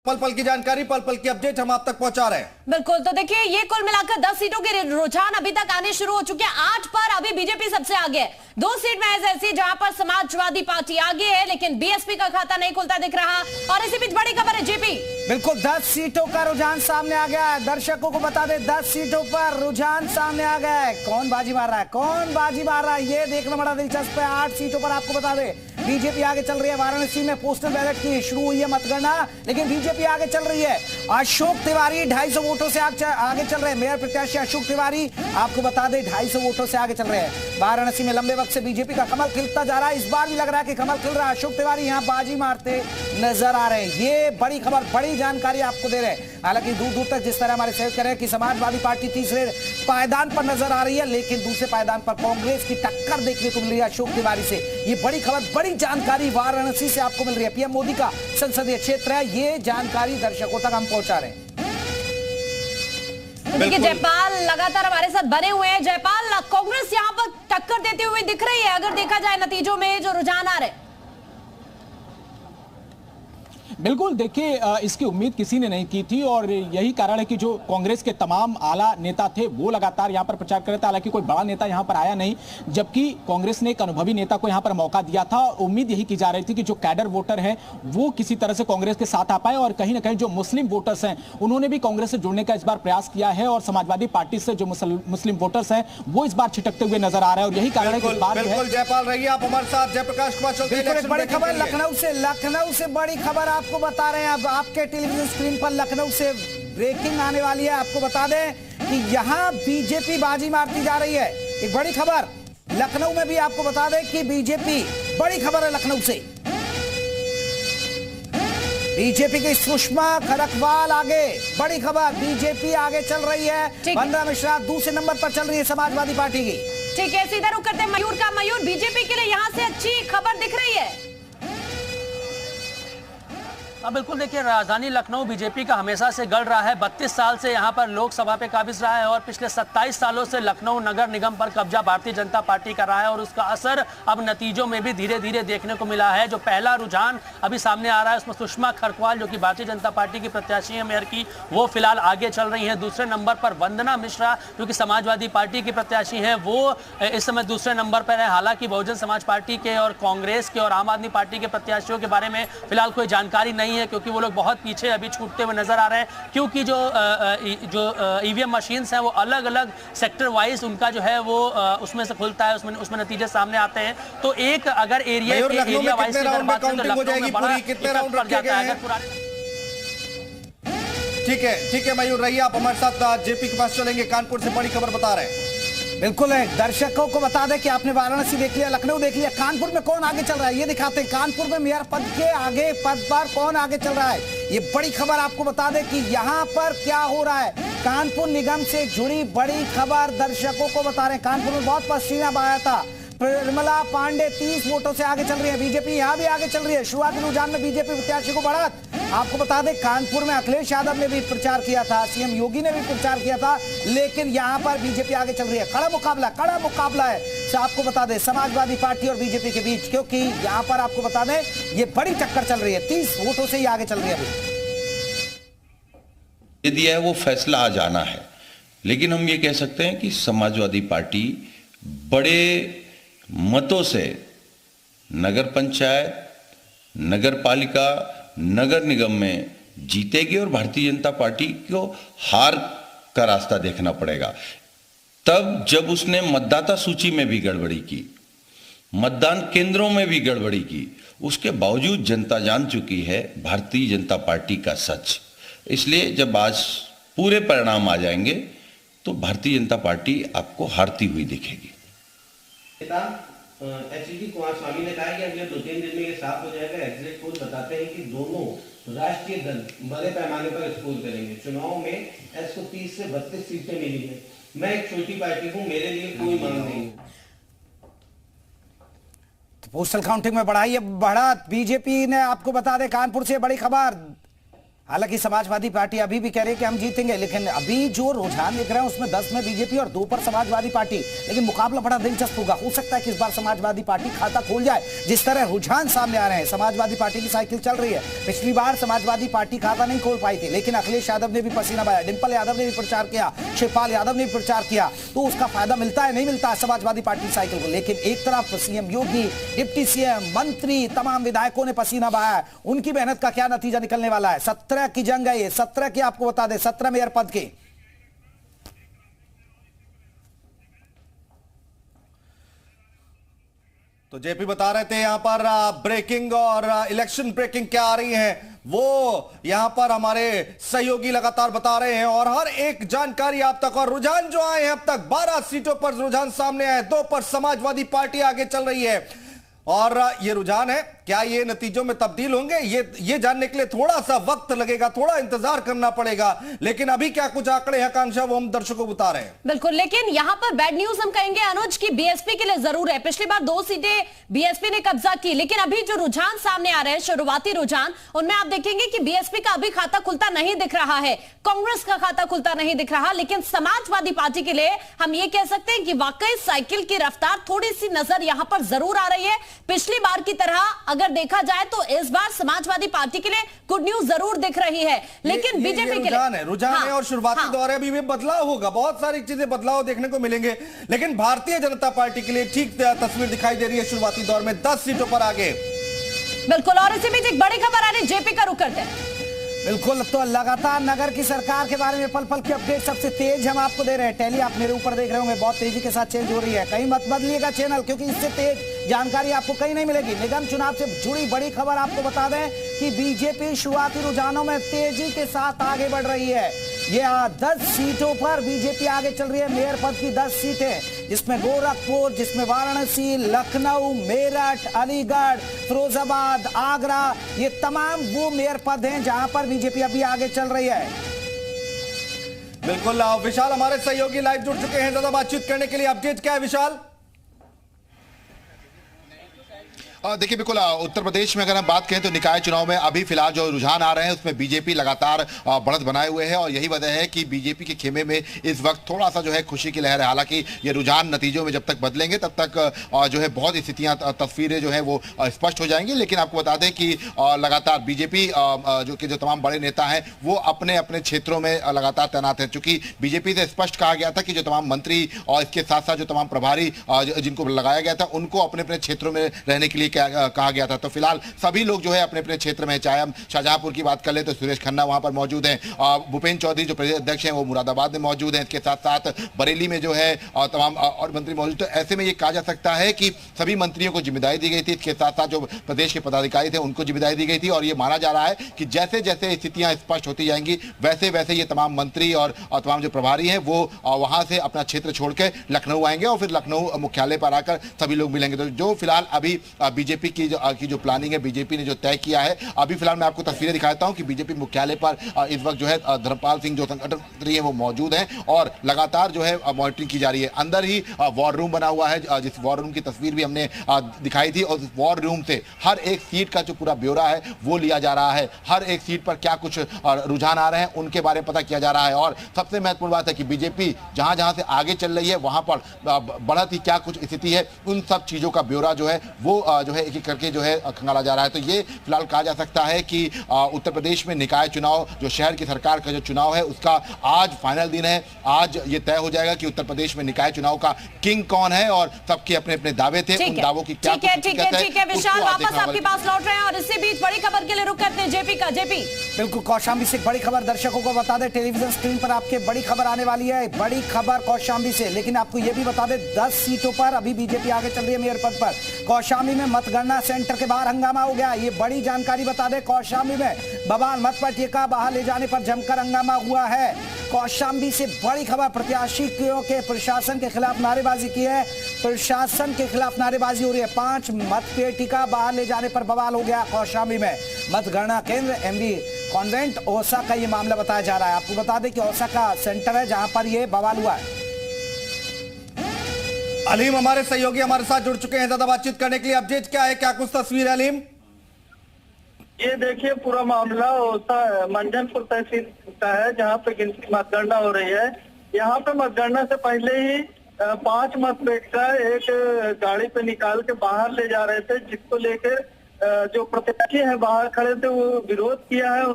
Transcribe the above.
पल पल की जानकारी, पल पल की अपडेट हम आप तक पहुंचा रहे हैं। बिल्कुल, तो देखिए ये कुल मिलाकर 10 सीटों के रुझान अभी तक आने शुरू हो चुके हैं। 8 पर अभी बीजेपी सबसे आगे है। 2 सीट में ऐसी जहां पर समाजवादी पार्टी आगे है, लेकिन बीएसपी का खाता नहीं खुलता दिख रहा। और इसी बीच बड़ी खबर है जेपी, बिल्कुल 10 सीटों का रुझान सामने आ गया है। दर्शकों को बता दें 10 सीटों पर रुझान सामने आ गया है। कौन बाजी मार रहा है, कौन बाजी मार रहा है, ये देखना बड़ा दिलचस्प है। 8 सीटों पर आपको बता दें बीजेपी आगे चल रही है। वाराणसी में पोस्टल बैलेट की शुरू हुई है मतगणना, लेकिन बीजेपी आगे चल रही है। अशोक तिवारी 250 वोटों से आगे चल रहे हैं। मेयर प्रत्याशी अशोक तिवारी आपको बता दें 250 वोटों से आगे चल रहे हैं। वाराणसी में लंबे वक्त से बीजेपी का कमल खिलता जा रहा है। इस बार भी लग रहा है कि कमल खिल रहा है। अशोक तिवारी यहां बाजी मारते नजर आ रहे हैं। ये बड़ी खबर, बड़ी जानकारी आपको दे रहे हैं। हालांकि दूर दूर तक जिस तरह हमारे सहयोग कर रहे हैं कि समाजवादी पार्टी तीसरे पायदान पर नजर आ रही है, लेकिन दूसरे पायदान पर कांग्रेस की टक्कर देखने को मिल रही है अशोक तिवारी से। ये बड़ी खबर, बड़ी जानकारी वाराणसी से आपको मिल रही है। पीएम मोदी का संसदीय क्षेत्र है, ये जानकारी दर्शकों तक हम पहुंचा रहे हैं। देखिए जयपाल लगातार हमारे साथ बने हुए हैं। जयपाल, कांग्रेस यहां पर टक्कर देते हुए दिख रही है अगर देखा जाए नतीजों में जो रुझान आ रहे हैं। बिल्कुल, देखिए इसकी उम्मीद किसी ने नहीं की थी और यही कारण है कि जो कांग्रेस के तमाम आला नेता थे वो लगातार यहां पर प्रचार कर रहे थे। हालांकि कोई बड़ा नेता यहां पर आया नहीं, जबकि कांग्रेस ने एक अनुभवी नेता को यहां पर मौका दिया था। उम्मीद यही की जा रही थी कि जो कैडर वोटर हैं वो किसी तरह से कांग्रेस के साथ आ पाए और कहीं ना कहीं जो मुस्लिम वोटर्स हैं उन्होंने भी कांग्रेस से जुड़ने का इस बार प्रयास किया है और समाजवादी पार्टी से जो मुस्लिम वोटर्स हैं वो इस बार छिटकते हुए नजर आ रहे हैं और यही कारण है कि बिल्कुल जयपाल रहिए आप हमारे साथ। जयप्रकाश कुमार, बड़ी खबर लखनऊ से बड़ी खबर आपको बता रहे हैं। अब आपके टेलीविजन स्क्रीन पर लखनऊ से ब्रेकिंग आने वाली है। आपको बता दें कि यहां बीजेपी बाजी मारती जा रही है। एक बड़ी खबर लखनऊ में भी आपको बता दें कि बीजेपी, बड़ी खबर है लखनऊ से, बीजेपी की सुषमा खरकवाल आगे। बड़ी खबर, बीजेपी आगे चल रही है। वंदना मिश्रा दूसरे नंबर पर चल रही है समाजवादी पार्टी की। ठीक है, सीधा रुख करते हैं मयूर का। मयूर, बीजेपी के लिए यहां से अच्छी खबर दिख रही है। बिल्कुल, देखिए राजधानी लखनऊ बीजेपी का हमेशा से गढ़ रहा है। 32 साल से यहाँ पर लोकसभा पे काबिज रहा है और पिछले 27 सालों से लखनऊ नगर निगम पर कब्जा भारतीय जनता पार्टी का रहा है और उसका असर अब नतीजों में भी धीरे धीरे देखने को मिला है। जो पहला रुझान अभी सामने आ रहा है उसमें सुषमा खरकवाल जो कि भारतीय जनता पार्टी की प्रत्याशी है मेयर की, वो फिलहाल आगे चल रही हैं। दूसरे नंबर पर वंदना मिश्रा जो कि समाजवादी पार्टी की प्रत्याशी हैं वो इस समय दूसरे नंबर पर है। हालांकि बहुजन समाज पार्टी के और कांग्रेस के और आम आदमी पार्टी के प्रत्याशियों के बारे में फिलहाल कोई जानकारी नहीं है क्योंकि वो लोग बहुत पीछे अभी छूटते हुए नजर आ रहे हैं, क्योंकि जो ईवीएम मशीन्स हैं वो अलग अलग सेक्टर वाइज उनका जो है वो उसमें से खुलता है, उसमें नतीजे सामने आते हैं। तो एक अगर एरिया वाइज ठीक है मयूर रहिए आप हमारे साथ। जेपी के पास चलेंगे, कानपुर से बड़ी खबर बता रहे हैं। बिल्कुल है, दर्शकों को बता दें कि आपने वाराणसी देख लिया, लखनऊ देख लिया, कानपुर में कौन आगे चल रहा है ये दिखाते हैं। कानपुर में मेयर पद के आगे पद पर कौन आगे चल रहा है, ये बड़ी खबर आपको बता दें कि यहाँ पर क्या हो रहा है। कानपुर निगम से जुड़ी बड़ी खबर दर्शकों को बता रहे हैं। कानपुर में बहुत पसीना बहाया था। निर्मला पांडे 30 वोटों से आगे चल रही है। बीजेपी यहां भी आगे चल रही है। शुरुआती रुझान में बीजेपी प्रत्याशी को बढ़त। आपको बता दें कानपुर में अखिलेश यादव ने भी प्रचार किया था, सीएम योगी ने भी प्रचार किया था, लेकिन यहां पर बीजेपी आगे चल रही है। कड़ा मुकाबला है। आपको बता दें समाजवादी पार्टी और बीजेपी के बीच, क्योंकि यहां पर आपको बता दें ये बड़ी टक्कर चल रही है। 30 वोटों से ही आगे चल रही है। अभी दिया है वो फैसला आ जाना है, लेकिन हम ये कह सकते हैं कि समाजवादी पार्टी बड़े मतों से नगर पंचायत, नगर पालिका, नगर निगम में जीतेगी और भारतीय जनता पार्टी को हार का रास्ता देखना पड़ेगा। तब जब उसने मतदाता सूची में भी गड़बड़ी की, मतदान केंद्रों में भी गड़बड़ी की, उसके बावजूद जनता जान चुकी है भारतीय जनता पार्टी का सच। इसलिए जब आज पूरे परिणाम आ जाएंगे तो भारतीय जनता पार्टी आपको हारती हुई दिखेगी। एचडी कुमारस्वामी ने कहा कि अगले 2-3 दिन में ये साफ हो जाएगा। एग्जिट पोल बताते हैं कि दोनों राष्ट्रीय दल बड़े पैमाने पर स्कोर करेंगे। चुनाव में एस को 30 से 32 सीटें मिली है। मैं एक छोटी पार्टी हूं, मेरे लिए कोई मांग नहीं है। पोस्टल काउंटिंग में बढ़ा बीजेपी ने, आपको बता दें कानपुर से बड़ी खबर। हालांकि समाजवादी पार्टी अभी भी कह रही है कि हम जीतेंगे, लेकिन अभी जो रुझान दिख रहे हैं उसमें 10 में बीजेपी और 2 पर समाजवादी पार्टी। लेकिन मुकाबला बड़ा दिलचस्प होगा। हो सकता है कि इस बार समाजवादी पार्टी खाता खोल जाए। जिस तरह रुझान सामने आ रहे हैं, समाजवादी पार्टी की साइकिल चल रही है। पिछली बार समाजवादी पार्टी खाता नहीं खोल पाई थी, लेकिन अखिलेश यादव ने भी पसीना बहाया, डिंपल यादव ने भी प्रचार किया, शिवपाल यादव ने भी प्रचार किया, तो उसका फायदा मिलता है नहीं मिलता है समाजवादी पार्टी साइकिल को। लेकिन एक तरफ सीएम योगी, डिप्टी सीएम, मंत्री, तमाम विधायकों ने पसीना बहाया। उनकी मेहनत का क्या नतीजा निकलने वाला है? 17 की जंग है ये, 17 की आपको बता दें, 17 मेयर पद की। तो जेपी बता रहे थे यहां पर ब्रेकिंग और इलेक्शन ब्रेकिंग क्या आ रही है, वो यहां पर हमारे सहयोगी लगातार बता रहे हैं। और हर एक जानकारी आप तक, और रुझान जो आए हैं अब तक 12 सीटों पर रुझान सामने आए, 2 पर समाजवादी पार्टी आगे चल रही है। और ये रुझान है, क्या ये नतीजों में तब्दील होंगे, ये जानने के लिए थोड़ा सा वक्त लगेगा, थोड़ा इंतजार करना पड़ेगा। लेकिन अभी क्या कुछ आंकड़े हैं आकांक्षा, वो हम दर्शकों को बता रहे हैं। बिल्कुल, लेकिन यहां पर बैड न्यूज हम कहेंगे अनुज की बीएसपी के लिए जरूर है। पिछली बार 2 सीटें बीएसपी ने कब्जा की, लेकिन अभी जो रुझान सामने आ रहे हैं, शुरुआती रुझान, उनमें आप देखेंगे कि बीएसपी का अभी खाता खुलता नहीं दिख रहा है, कांग्रेस का खाता खुलता नहीं दिख रहा। लेकिन समाजवादी पार्टी के लिए हम ये कह सकते हैं कि वाकई साइकिल की रफ्तार थोड़ी सी नजर यहां पर जरूर आ रही है। पिछली बार की तरह अगर देखा जाए तो इस बार समाजवादी पार्टी के लिए गुड न्यूज जरूर दिख रही है, लेकिन बीजेपी के लिए रुझान है और शुरुआती दौर है, अभी भी बदलाव होगा, बहुत सारी चीजें बदलाव देखने को मिलेंगे। लेकिन भारतीय जनता पार्टी के लिए ठीक तस्वीर दिखाई दे रही है शुरुआती दौर में, 10 सीटों पर आगे। बिल्कुल, और इसी बीच एक बड़ी खबर आ रही है, जेपी का रुख करते हैं। बिल्कुल, तो लगातार नगर की सरकार के बारे में पल पल की अपडेट सबसे तेज हम आपको दे रहे हैं। टेली आप मेरे ऊपर देख रहे होंगे, बहुत तेजी के साथ चेंज हो रही है। कहीं मत बदलिएगा चैनल, क्योंकि इससे तेज जानकारी आपको कहीं नहीं मिलेगी। निगम चुनाव से जुड़ी बड़ी खबर आपको बता दें कि बीजेपी शुरुआती रुझानों में तेजी के साथ आगे बढ़ रही है। ये 10 सीटों पर बीजेपी आगे चल रही है। मेयर पद की 10 सीटें, जिसमें गोरखपुर, जिसमें वाराणसी, लखनऊ, मेरठ, अलीगढ़, फिरोजाबाद, आगरा, ये तमाम वो मेयर पद हैं जहां पर बीजेपी अभी आगे चल रही है। बिल्कुल, विशाल हमारे सहयोगी लाइव जुड़ चुके हैं ज्यादा बातचीत करने के लिए। अपडेट क्या है विशाल? देखिए, बिल्कुल उत्तर प्रदेश में अगर हम बात करें तो निकाय चुनाव में अभी फिलहाल जो रुझान आ रहे हैं उसमें बीजेपी लगातार बढ़त बनाए हुए है, और यही वजह है कि बीजेपी के खेमे में इस वक्त थोड़ा सा जो है खुशी की लहर है। हालांकि ये रुझान नतीजों में जब तक बदलेंगे तब तक जो है बहुत ही स्थितियां, तस्वीरें जो है वो स्पष्ट हो जाएंगी। लेकिन आपको बता दें कि लगातार बीजेपी जो तमाम बड़े नेता हैं वो अपने अपने क्षेत्रों में लगातार तैनात है। चूंकि बीजेपी से स्पष्ट कहा गया था कि जो तमाम मंत्री और इसके साथ साथ जो तमाम प्रभारी जिनको लगाया गया था उनको अपने अपने क्षेत्रों में रहने के लिए कहा गया था। तो फिलहाल सभी लोग जो है अपने अपने क्षेत्र में, चाहे हम शाहजहांपुर की बात कर ले तो सुरेश खन्ना वहां पर मौजूद हैं, भूपेंद्र चौधरी जो प्रदेश अध्यक्ष हैं वो मुरादाबाद में मौजूद हैं, इसके साथ साथ बरेली में जो है तमाम और मंत्री मौजूद। तो ऐसे में ये कहा जा सकता है कि सभी मंत्रियों को जिम्मेदारी दी गई थी, इसके साथ साथ जो प्रदेश के पदाधिकारी थे उनको जिम्मेदारी दी गई थी। और ये माना जा रहा है कि जैसे जैसे स्थितियां स्पष्ट होती जाएंगी वैसे वैसे ये तमाम मंत्री और तमाम जो प्रभारी हैं वो वहां से अपना क्षेत्र छोड़ के लखनऊ आएंगे और फिर लखनऊ मुख्यालय पर आकर सभी लोग मिलेंगे। तो जो फिलहाल अभी बीजेपी की जो प्लानिंग है, बीजेपी ने जो तय किया है, अभी फिलहाल मैं आपको तस्वीरें दिखाता हूं कि बीजेपी मुख्यालय पर इस वक्त जो है धर्मपाल सिंह जो संगठन मंत्री है वो मौजूद हैं और लगातार जो है मॉनिटरिंग की जा रही है। अंदर ही वॉर रूम बना हुआ है, जिस वॉर रूम की तस्वीर भी हमने दिखाई थी, और वॉर रूम से हर एक सीट का जो पूरा ब्यौरा है वो लिया जा रहा है। हर एक सीट पर क्या कुछ रुझान आ रहे हैं उनके बारे में पता किया जा रहा है। और सबसे महत्वपूर्ण बात है कि बीजेपी जहां जहां से आगे चल रही है वहां पर बढ़त ही क्या कुछ स्थिति है, उन सब चीजों का ब्यौरा जो है वो जो है एक एक करके जो है खंगाला जा रहा है। तो ये फिलहाल कहा जा सकता है कि उत्तर प्रदेश में निकाय चुनाव, जो शहर की सरकार का जो चुनाव है उसका आज फाइनल दिन है। आज ये तय हो जाएगा कि उत्तर प्रदेश में निकाय चुनाव का किंग कौन है, और सबके अपने अपने दावे थे, उन दावों की क्या ठीक है विशाल, वापस आपके पास लौट रहे हैं और इसी बीच बड़ी खबर के लिए रुक करते हैं जेपी का। जेपी बिल्कुल, कौशाम्बी से बड़ी खबर दर्शकों को बता दें, टेलीविजन स्क्रीन पर आपके बड़ी खबर आने वाली है, बड़ी खबर कौशाम्बी से। लेकिन आपको यह भी बता दें 10 सीटों पर अभी बीजेपी आगे चल रही है मेयर पद पर। कौशाम्बी में मतगणना सेंटर के बाहर हंगामा हो गया, ये बड़ी जानकारी बता दें। कौशाम्बी में बवाल, मतपत्रिका बाहर ले जाने पर जमकर हंगामा हुआ है। कौशाम्बी से बड़ी खबर, प्रत्याशियों के प्रशासन के खिलाफ नारेबाजी की है, प्रशासन के खिलाफ नारेबाजी हो रही है। 5 मतपेटिका बाहर ले जाने पर बवाल हो गया कौशाम्बी में। मतगणना केंद्र एमबी कॉन्वेंट ओसा का ये मामला बताया जा रहा है। आपको बता दें कि ओसा का सेंटर है जहां पर यह बवाल हुआ है। अलीम हमारे सहयोगी हमारे साथ जुड़ चुके हैं ज्यादा बातचीत करने के लिए। अपडेट क्या है, क्या कुछ तस्वीर है अलीम? ये देखिए पूरा मामला मंझनपुर तहसील का है, जहाँ पे गिनती मतगणना हो रही है। यहाँ पे मतगणना से पहले ही 5 मतपेटिका एक गाड़ी पे निकाल के बाहर ले जा रहे थे, जिसको लेकर जो प्रत्याशी है बाहर खड़े थे वो विरोध किया है।